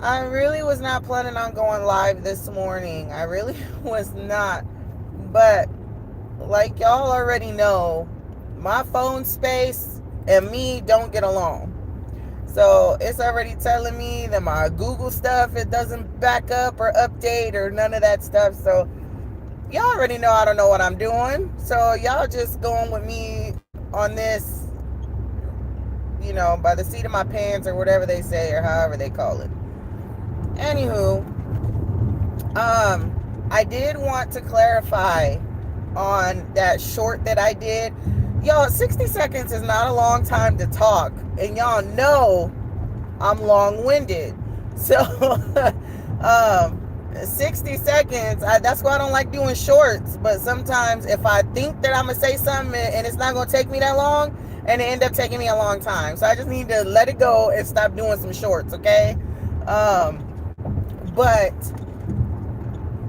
I really was not planning on going live this morning. I really was not. But like y'all already know, my phone space and me don't get along. So it's already telling me that my Google stuff, it doesn't back up or update or none of that stuff. So y'all already know I don't know what I'm doing. So y'all just going with me on this, by the seat of my pants or whatever they say or however they call it. Anywho, I did want to clarify on that short that I did. Y'all, 60 seconds is not a long time to talk. And y'all know I'm long winded. So, 60 seconds, that's why I don't like doing shorts. But sometimes if I think that I'm going to say something and it's not going to take me that long, and it end up taking me a long time. So I just need to let it go and stop doing some shorts, okay? But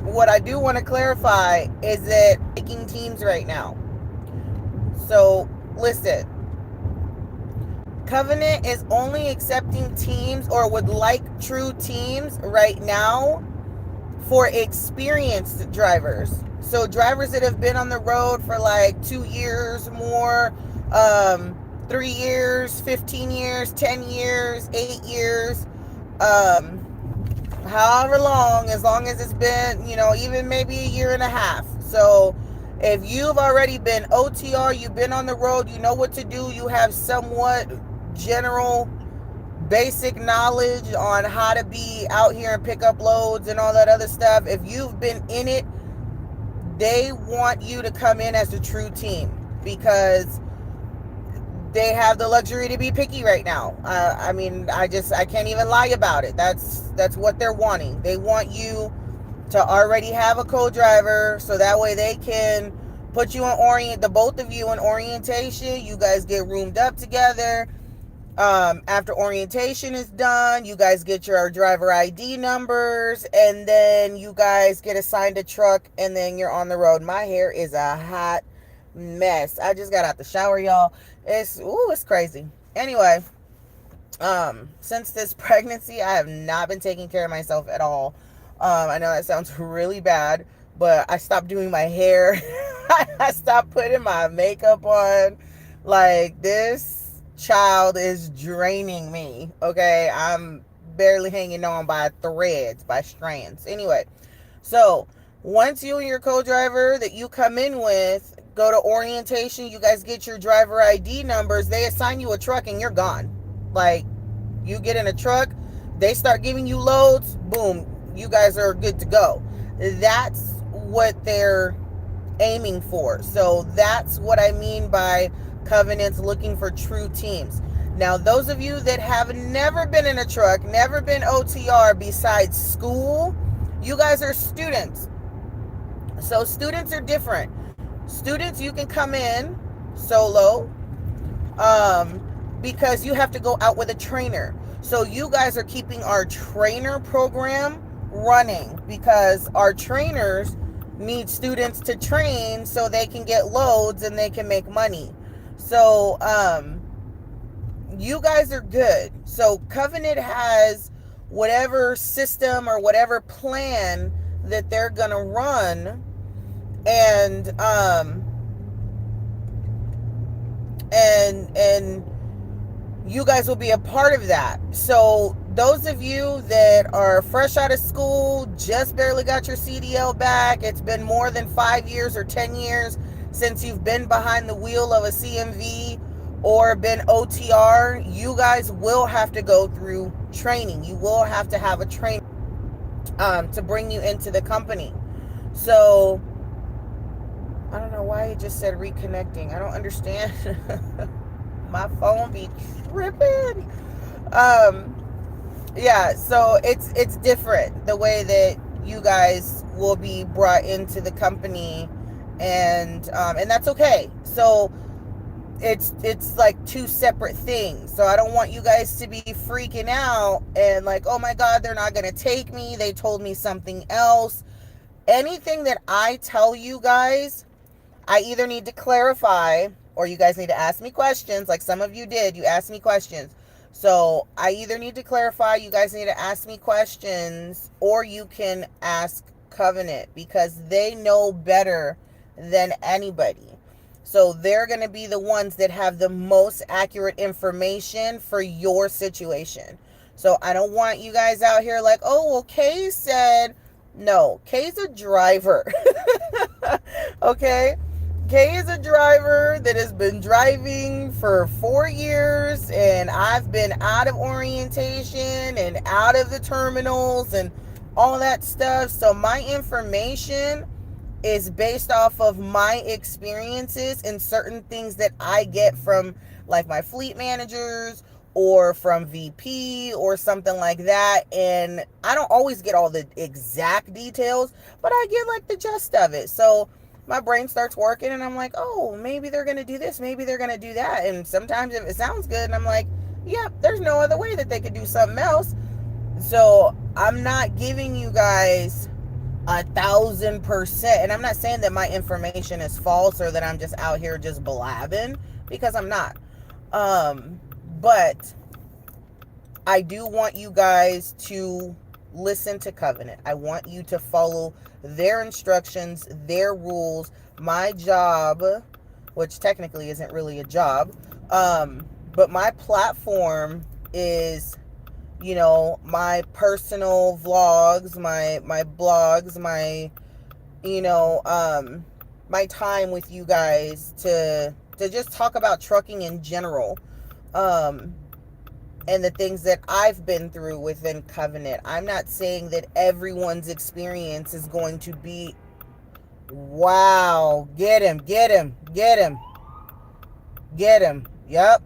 what I do want to clarify is that picking teams right now. So listen, Covenant is only accepting teams or would like true teams right now for experienced drivers. So drivers that have been on the road for like 2 years more, 3 years, 15 years, 10 years, 8 years, however long, as long as it's been, even maybe a year and a half. So if you've already been OTR, you've been on the road, you know what to do, you have somewhat general basic knowledge on how to be out here and pick up loads and all that other stuff. If you've been in it, they want you to come in as a true team because they have the luxury to be picky right now. I can't even lie about it. That's what they're wanting. They want you to already have a co-driver so that way they can put you in the both of you in orientation. You guys get roomed up together. After orientation is done, you guys get your driver ID numbers, and then you guys get assigned a truck, and then you're on the road. My hair is a hot mess. I just got out the shower, y'all. It's crazy. Anyway, since this pregnancy, I have not been taking care of myself at all. I know that sounds really bad, but I stopped doing my hair. I stopped putting my makeup on. Like, this child is draining me. Okay, I'm barely hanging on by threads, by strands. Anyway, so once you and your co-driver that you come in with go to orientation, you guys get your driver ID numbers, they assign you a truck and you're gone. Like, you get in a truck, they start giving you loads, boom, you guys are good to go. That's what they're aiming for. So that's what I mean by Covenant's looking for true teams. Now, those of you that have never been in a truck, never been OTR besides school, you guys are students. So students are different. Students, you can come in solo because you have to go out with a trainer. So you guys are keeping our trainer program running because our trainers need students to train so they can get loads and they can make money. So you guys are good. So Covenant has whatever system or whatever plan that they're gonna run, and you guys will be a part of that. So those of you that are fresh out of school, just barely got your CDL back, it's been more than 5 years or 10 years since you've been behind the wheel of a CMV or been OTR, you guys will have to go through training. You will have to have a trainer to bring you into the company. So I don't know why it just said reconnecting. I don't understand. My phone be tripping. Yeah, so it's different the way that you guys will be brought into the company, and that's okay. So it's like two separate things. So I don't want you guys to be freaking out and like, oh my God, they're not gonna take me. They told me something else. Anything that I tell you guys, I either need to clarify or you guys need to ask me questions, like some of you did. You asked me questions. So I either need to clarify, you guys need to ask me questions, or you can ask Covenant because they know better than anybody. So they're going to be the ones that have the most accurate information for your situation. So I don't want you guys out here like, oh, well, Kay said, no, Kay's a driver. Okay? Kay is a driver that has been driving for 4 years, and I've been out of orientation and out of the terminals and all that stuff. So my information is based off of my experiences and certain things that I get from like my fleet managers or from VP or something like that. And I don't always get all the exact details, but I get like the gist of it. So my brain starts working and I'm like, oh, maybe they're going to do this. Maybe they're going to do that. And sometimes if it sounds good and I'm like, yeah, there's no other way that they could do something else. So I'm not giving you guys 1,000%. And I'm not saying that my information is false or that I'm just out here just blabbing, because I'm not. But I do want you guys to listen to Covenant. I want you to follow their instructions, their rules. My job, which technically isn't really a job, but my platform is, you know, my personal vlogs, my blogs, my, you know, my time with you guys to just talk about trucking in general, and the things that I've been through within Covenant. I'm not saying that everyone's experience is going to be, wow, get him. Yep.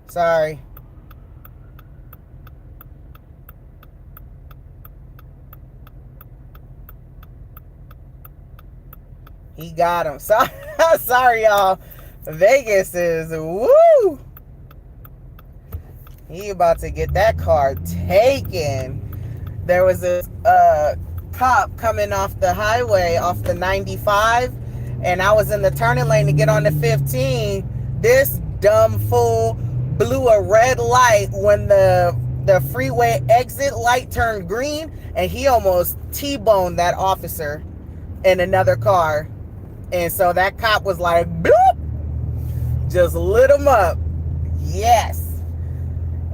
Sorry. He got him. Sorry, y'all. Vegas is, woo! He about to get that car taken. There was a cop coming off the highway, off the 95, and I was in the turning lane to get on the 15. This dumb fool blew a red light when the freeway exit light turned green, and he almost T-boned that officer in another car. And so that cop was like, bloop, just lit him up. Yes.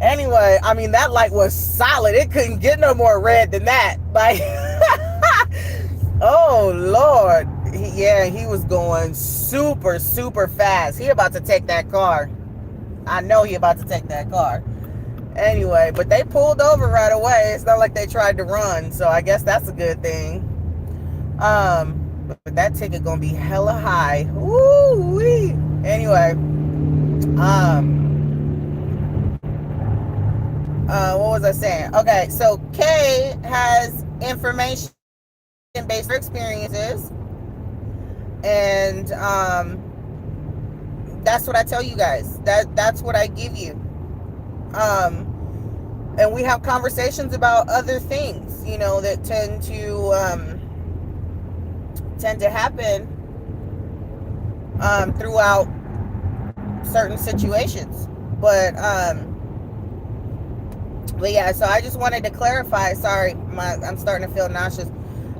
Anyway, I mean, that light was solid. It couldn't get no more red than that. Like, oh, Lord. He was going super, super fast. He about to take that car. I know he about to take that car. Anyway, but they pulled over right away. It's not like they tried to run, so I guess that's a good thing. But that ticket gonna be hella high. Woo-wee. Anyway, what was I saying? Okay, so Kay has information based on experiences, and that's what I tell you guys. That's what I give you. And we have conversations about other things, you know, that tend to happen throughout certain situations. But yeah, so I just wanted to clarify. Sorry, I'm starting to feel nauseous.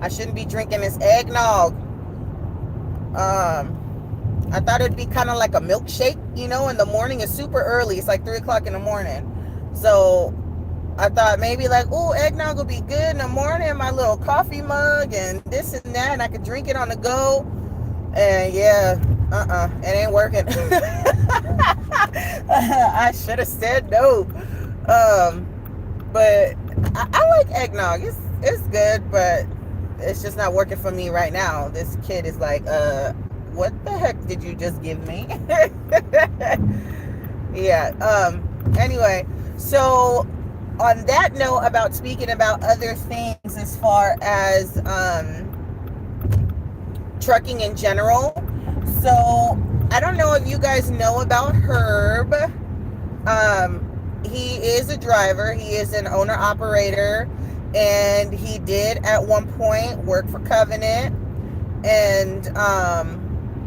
I shouldn't be drinking this eggnog. I thought it'd be kind of like a milkshake, you know, in the morning. It's super early. It's like 3 o'clock in the morning. So I thought maybe like, oh, eggnog will be good in the morning in my little coffee mug and this and that, and I could drink it on the go. And yeah, it ain't working. I should have said no. But I like eggnog. It's good, but it's just not working for me right now. This kid is like, what the heck did you just give me? Yeah. Anyway, so on that note about speaking about other things as far as trucking in general. So I don't know if you guys know about Herb. He is a driver. He is an owner operator, and he did at one point work for Covenant. And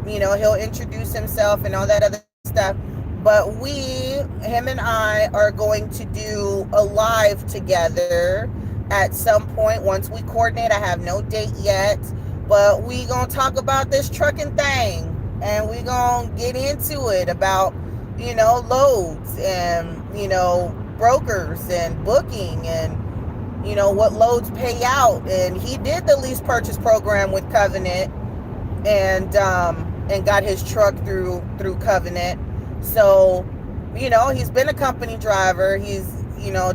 you know, he'll introduce himself and all that other stuff. But him and I, are going to do a live together at some point once we coordinate. I have no date yet, but we gonna talk about this trucking thing, and we gonna get into it about, loads, and, brokers, and booking, and, what loads pay out. And he did the lease purchase program with Covenant, and got his truck through Covenant. So, he's been a company driver. He's,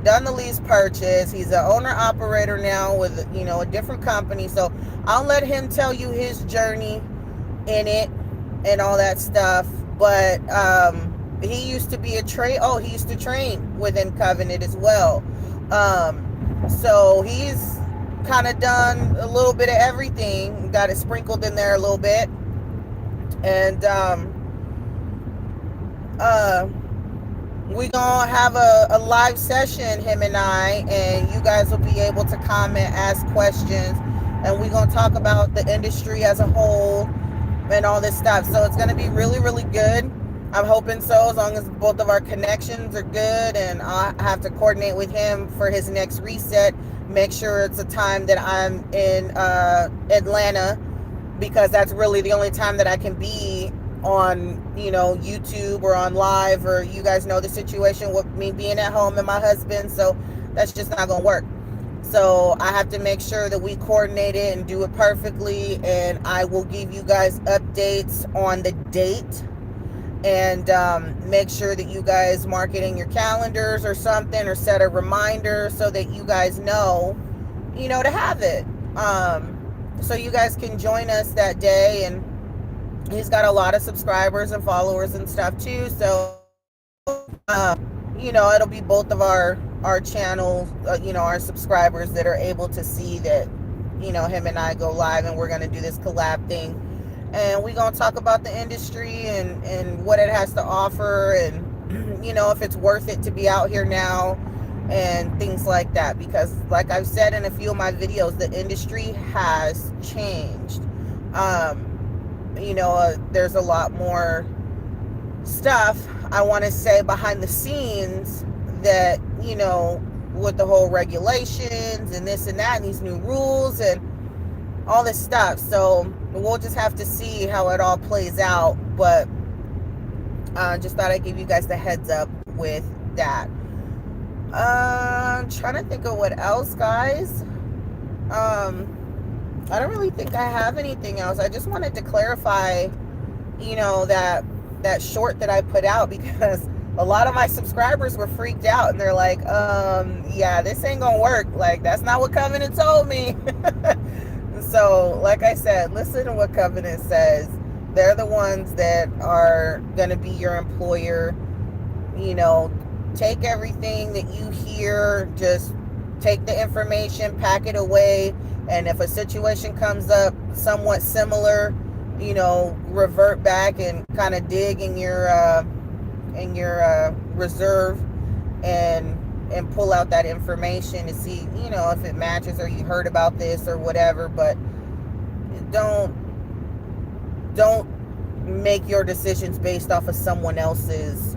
done the lease purchase. He's an owner operator now with, a different company. So I'll let him tell you his journey in it and all that stuff. But he used to be he used to train within Covenant as well. So he's kind of done a little bit of everything, got it sprinkled in there a little bit. And we gonna have a live session, him and I, and you guys will be able to comment, ask questions, and we gonna talk about the industry as a whole and all this stuff. So it's gonna be really, really good. I'm hoping so, as long as both of our connections are good. And I have to coordinate with him for his next reset, make sure it's a time that I'm in Atlanta, because that's really the only time that I can be on, YouTube or on live, or you guys know the situation with me being at home and my husband. So that's just not gonna work. So I have to make sure that we coordinate it and do it perfectly, and I will give you guys updates on the date, and make sure that you guys mark it in your calendars or something, or set a reminder so that you guys know, to have it, so you guys can join us that day. And he's got a lot of subscribers and followers and stuff too. So it'll be both of our channels, our subscribers that are able to see that, him and I go live, and we're going to do this collab thing. And we're going to talk about the industry and what it has to offer, and, if it's worth it to be out here now, and things like that. Because like I've said in a few of my videos, the industry has changed. There's a lot more stuff, I want to say, behind the scenes that, with the whole regulations and this and that, and these new rules and all this stuff. So we'll just have to see how it all plays out. But just thought I'd give you guys the heads up with that. I'm trying to think of what else, guys. I don't really think I have anything else. I just wanted to clarify, that short that I put out, because a lot of my subscribers were freaked out, and they're like, yeah, this ain't gonna work. Like, that's not what Covenant told me. So, like I said, listen to what Covenant says. They're the ones that are gonna be your employer. Take everything that you hear, just take the information, pack it away, and if a situation comes up somewhat similar, revert back and kind of dig in your reserve, and pull out that information to see, if it matches, or you heard about this or whatever. But don't make your decisions based off of someone else's,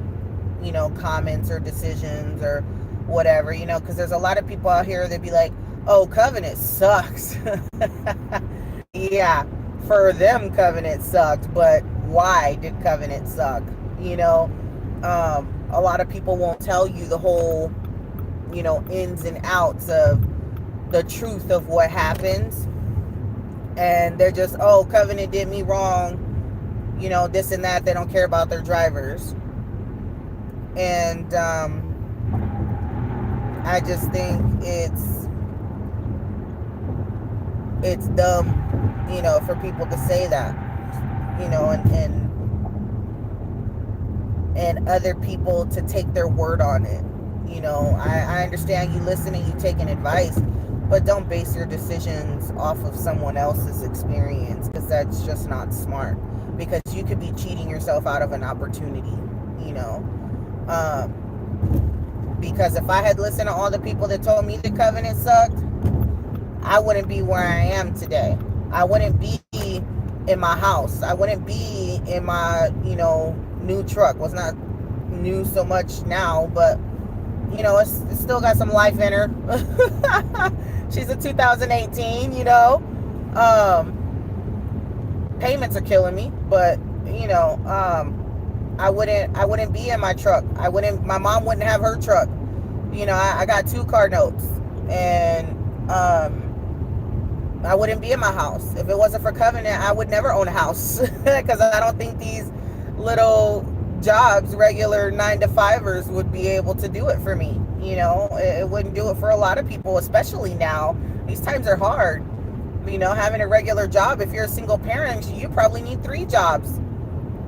comments or decisions or whatever, because there's a lot of people out here that be like, oh, Covenant sucks. Yeah, for them, Covenant sucked, but why did Covenant suck? A lot of people won't tell you the whole, ins and outs of the truth of what happens. And they're just, oh, Covenant did me wrong, this and that. They don't care about their drivers. And I just think it's dumb, for people to say that, and other people to take their word on it. I understand you listening, you taking advice, but don't base your decisions off of someone else's experience, because that's just not smart, because you could be cheating yourself out of an opportunity, because if I had listened to all the people that told me the Covenant sucked, I wouldn't be where I am today. I wouldn't be in my house. I wouldn't be in my, new truck. Was not, knew so much now, but you know, it's still got some life in her. She's a 2018, you know. Payments are killing me, but you know, I wouldn't be in my truck. My mom wouldn't have her truck. You know, I got 2 car notes, and I wouldn't be in my house. If it wasn't for Covenant, I would never own a house, because I don't think these little jobs, regular 9-to-5ers, would be able to do it for me. You know, it wouldn't do it for a lot of people, especially now. These times are hard. You know, having a regular job, if you're a single parent, you probably need 3 jobs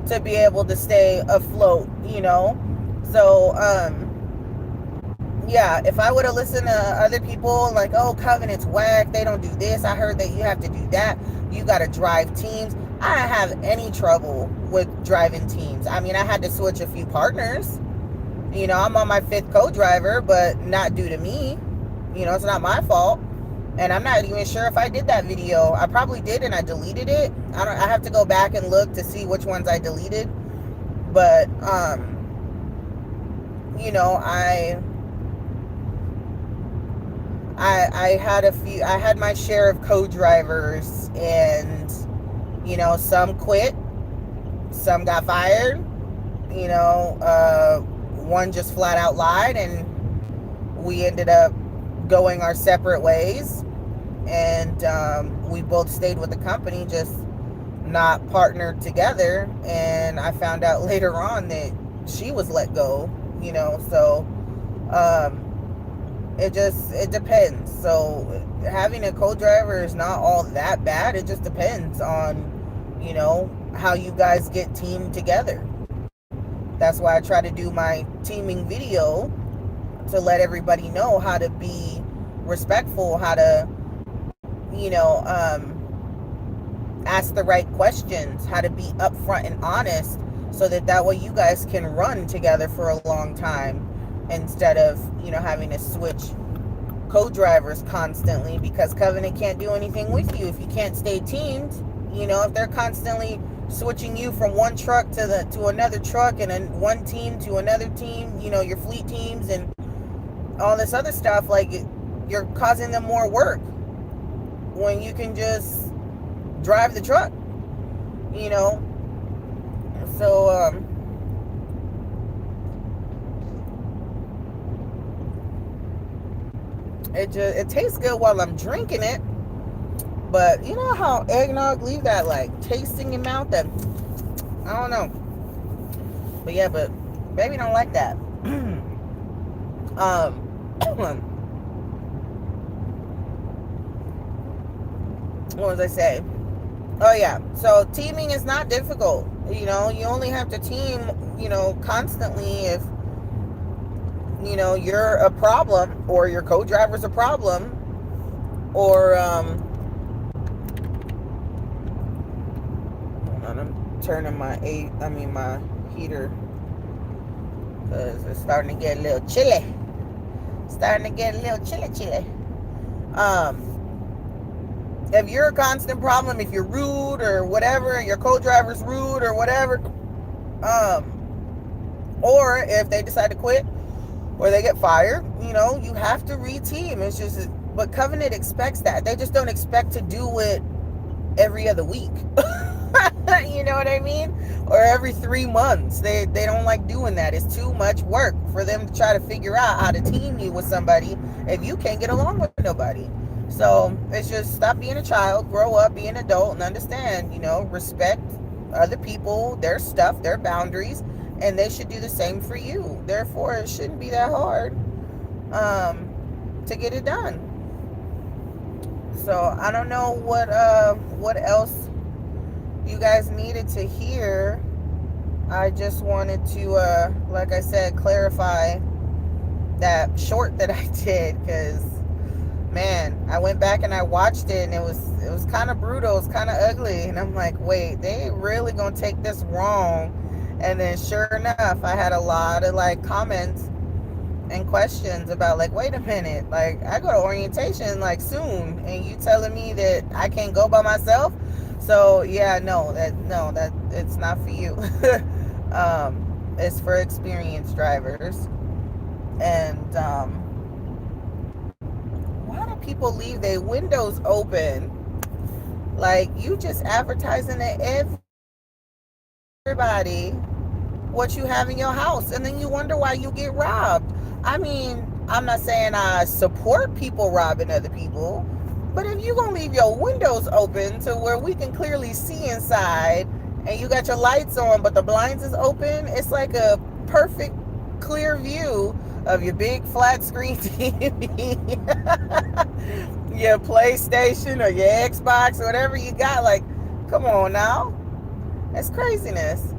to be able to stay afloat, you know. So yeah, if I would have listened to other people like, oh, Covenant's whack, they don't do this, I heard that you have to do that, you got to drive teams. I don't have any trouble with driving teams. I mean, I had to switch a few partners. You know, I'm on my 5th co-driver, but not due to me. You know, it's not my fault. And I'm not even sure if I did that video. I probably did, and I deleted it. I have to go back and look to see which ones I deleted. But you know, I had my share of co-drivers, and you know, some quit, some got fired, you know, one just flat out lied, and we ended up going our separate ways. And we both stayed with the company, just not partnered together. And I found out later on that she was let go, you know. So it depends. So having a co-driver is not all that bad. It just depends on, you know, how you guys get teamed together. That's why I try to do my teaming video, to let everybody know how to be respectful, how to, you know, ask the right questions, how to be upfront and honest, so that way you guys can run together for a long time, instead of, you know, having to switch co-drivers constantly, because Covenant can't do anything with you if you can't stay teamed. You know, if they're constantly switching you from one truck to another truck, and then one team to another team, you know, your fleet teams and all this other stuff, like, you're causing them more work when you can just drive the truck, you know. So it tastes good while I'm drinking it, but you know how eggnog leave that like taste in your mouth, that I don't know. But yeah, but baby don't like that. What was I say? Oh yeah, so teaming is not difficult. You know, you only have to team, you know, constantly if, you know, you're a problem, or your co-driver's a problem, or hold on, I'm turning my heater, because it's starting to get a little chilly. If you're a constant problem, if you're rude or whatever, your co-driver's rude or whatever, or if they decide to quit or they get fired, you know, you have to re-team. It's just, but Covenant expects that. They just don't expect to do it every other week. You know what I mean? Or every 3 months. They don't like doing that. It's too much work for them to try to figure out how to team you with somebody if you can't get along with nobody. So it's just, stop being a child, grow up, be an adult, and understand, you know, respect other people, their stuff, their boundaries, and they should do the same for you. Therefore, it shouldn't be that hard to get it done. So I don't know what else you guys needed to hear. I just wanted to, like I said, clarify that short that I did, because man, I went back and I watched it, and it was kind of brutal. It was kind of ugly, and I'm like, wait, they really gonna take this wrong? And then sure enough, I had a lot of like comments and questions about like, wait a minute, like I go to orientation like soon, and you telling me that I can't go by myself? So yeah, no, that it's not for you. It's for experienced drivers. And why do people leave their windows open? Like, you just advertising to everybody what you have in your house, and then you wonder why you get robbed. I mean, I'm not saying I support people robbing other people, but if you're gonna leave your windows open to where we can clearly see inside, and you got your lights on but the blinds is open, it's like a perfect clear view of your big flat screen TV, your PlayStation or your Xbox or whatever you got. Like, come on now, that's craziness.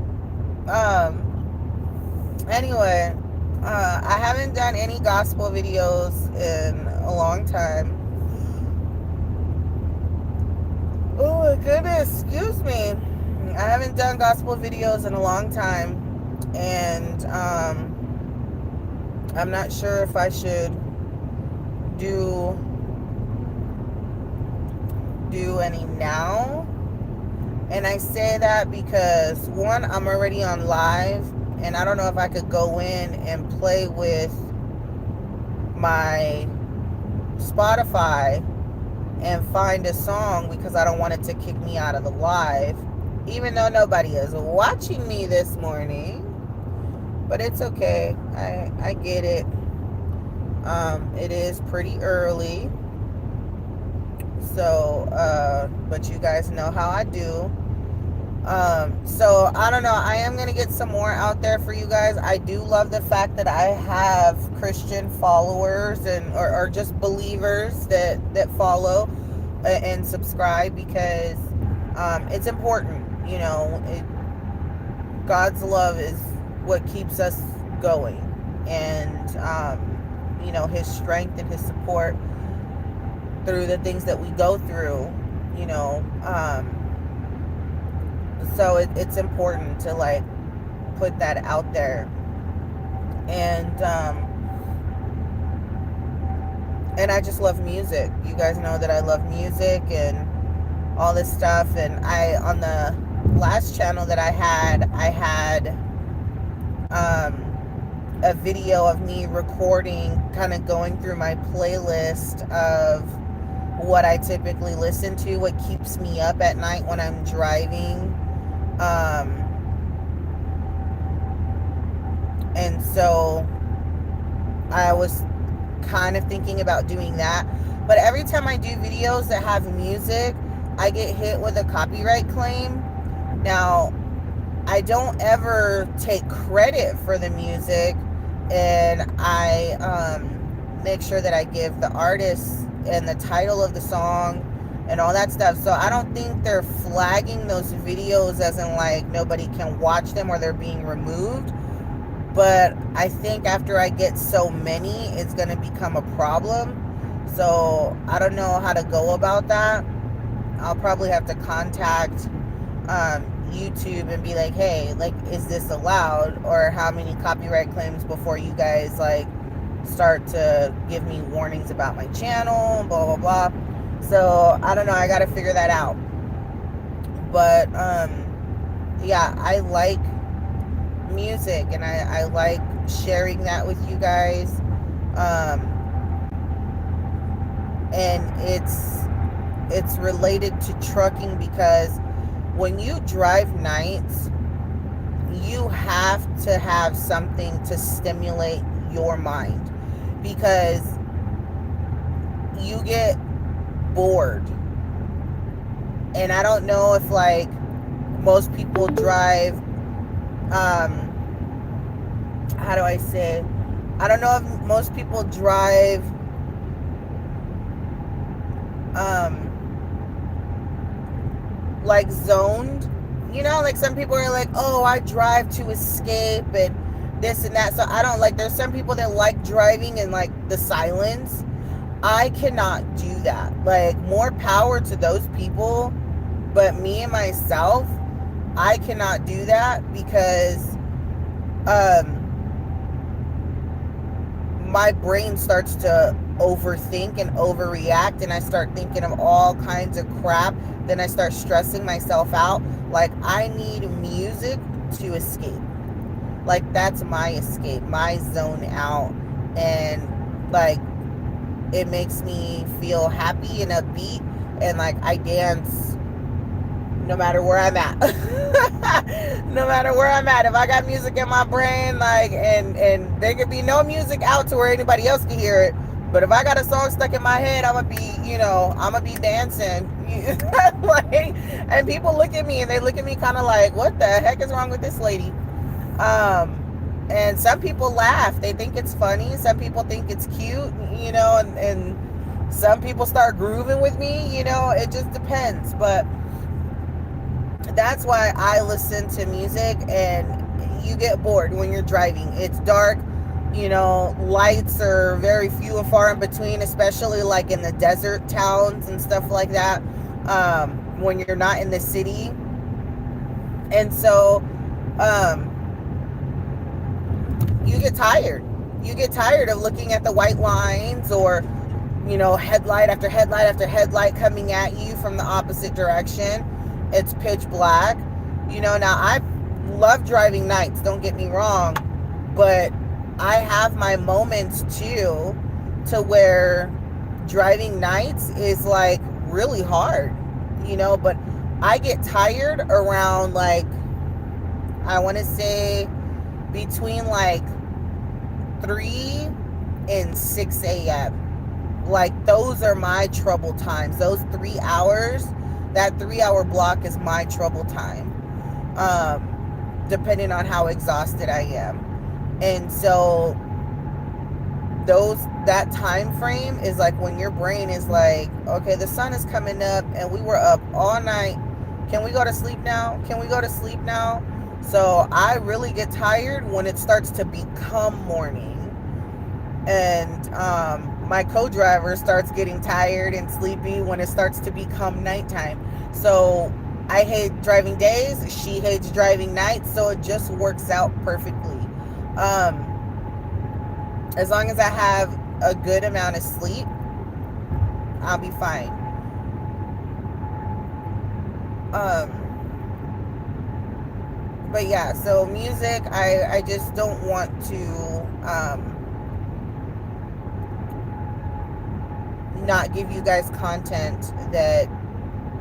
Anyway, I haven't done any gospel videos in a long time. Oh my goodness, excuse me. I haven't done gospel videos in a long time, and I'm not sure if I should do any now. And I say that because, one, I'm already on live, and I don't know if I could go in and play with my Spotify and find a song, because I don't want it to kick me out of the live, even though nobody is watching me this morning. But it's okay. I get it. It is pretty early. So, but you guys know how I do. So I don't know. I am going to get some more out there for you guys. I do love the fact that I have Christian followers or just believers that follow and subscribe, because it's important. You know, God's love is what keeps us going, and you know, His strength and His support through the things that we go through. You know, so it's important to like put that out there, and I just love music. You guys know that I love music and all this stuff. And I, on the last channel that I had a video of me recording, kind of going through my playlist of what I typically listen to, what keeps me up at night when I'm driving. And so I was kind of thinking about doing that. But every time I do videos that have music, I get hit with a copyright claim. Now, I don't ever take credit for the music, and I make sure that I give the artist and the title of the song and all that stuff. So I don't think they're flagging those videos as in like nobody can watch them or they're being removed. But I think after I get so many, it's going to become a problem. So I don't know how to go about that. I'll probably have to contact YouTube and be like, hey, like, is this allowed? Or how many copyright claims before you guys like start to give me warnings about my channel, blah, blah, blah. So I don't know. I got to figure that out. But yeah, I like music, and I like sharing that with you guys. And it's related to trucking, because when you drive nights, you have to have something to stimulate your mind, because you get bored. And I don't know if like most people drive, how do I say, I don't know if most people drive like zoned, you know, like some people are like, oh, I drive to escape and this and that. So I don't like, there's some people that like driving in like the silence. I cannot do that. Like, more power to those people, but me and myself, I cannot do that, because my brain starts to overthink and overreact, and I start thinking of all kinds of crap. Then I start stressing myself out. Like, I need music to escape. Like, that's my escape, my zone out. And like, it makes me feel happy and upbeat, and like, I dance no matter where I'm at. No matter where I'm at. If I got music in my brain, like, and there could be no music out to where anybody else can hear it, but if I got a song stuck in my head, I'm gonna be, I'm gonna be dancing. Like, and people look at me and they look at me kind of like, what the heck is wrong with this lady? And some people laugh. They think it's funny. Some people think it's cute, and some people start grooving with me. It just depends. But that's why I listen to music. And you get bored when you're driving. It's dark. Lights are very few and far in between, especially like in the desert towns and stuff like that, when you're not in the city. And so you get tired. You get tired of looking at the white lines, or headlight after headlight after headlight coming at you from the opposite direction. It's pitch black. Now, I love driving nights, don't get me wrong, but I have my moments too, to where driving nights is like really hard, but I get tired around, like, I want to say between like 3 and 6 a.m. Like, those are my trouble times. Those 3 hours, that 3-hour block is my trouble time, depending on how exhausted I am. And so that time frame is like when your brain is like, okay, the sun is coming up and we were up all night. Can we go to sleep now? Can we go to sleep now? So I really get tired when it starts to become morning. And my co-driver starts getting tired and sleepy when it starts to become nighttime. So I hate driving days. She hates driving nights. So it just works out perfectly. As long as I have a good amount of sleep, I'll be fine. But yeah, so music, I just don't want to not give you guys content that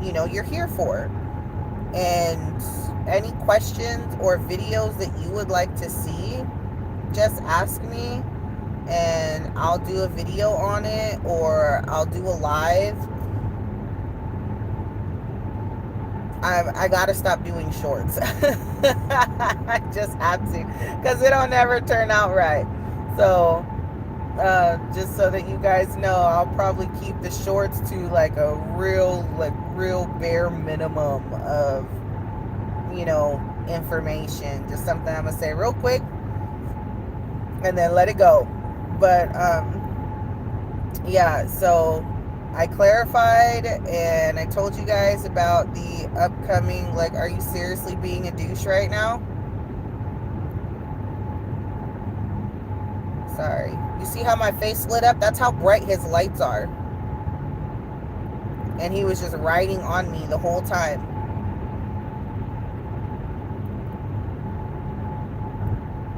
you're here for. And any questions or videos that you would like to see, just ask me and I'll do a video on it, or I'll do a live. I gotta stop doing shorts. I just have to, because it'll never turn out right. So just so that you guys know, I'll probably keep the shorts to like a real bare minimum of information. Just something I'm gonna say real quick and then let it go. But yeah, so I clarified and I told you guys about the upcoming, like, are you seriously being a douche right now? Sorry. You see how my face lit up? That's how bright his lights are. And he was just riding on me the whole time.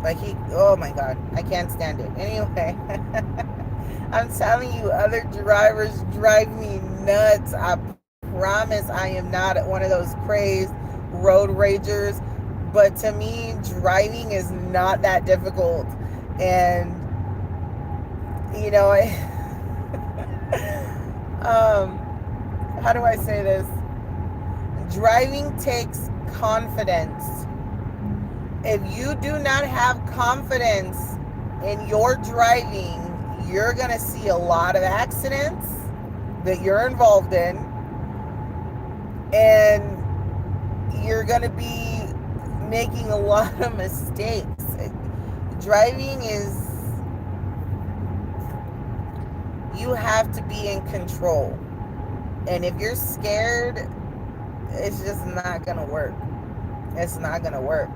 Like, oh my God, I can't stand it. Anyway, I'm telling you, other drivers drive me nuts. I promise I am not one of those crazed road ragers. But to me, driving is not that difficult. And, how do I say this? Driving takes confidence. If you do not have confidence in your driving, you're going to see a lot of accidents that you're involved in, and you're going to be making a lot of mistakes. Driving is, you have to be in control. And if you're scared, it's just not going to work. It's not going to work.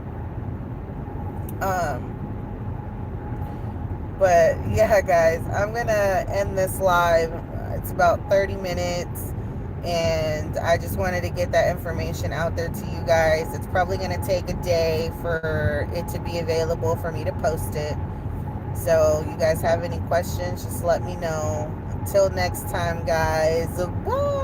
But yeah, guys, I'm gonna end this live. It's about 30 minutes, And I just wanted to get that information out there to you guys. It's probably going to take a day for it to be available for me to post it. So you guys have any questions, just let me know. Until next time, guys. Bye.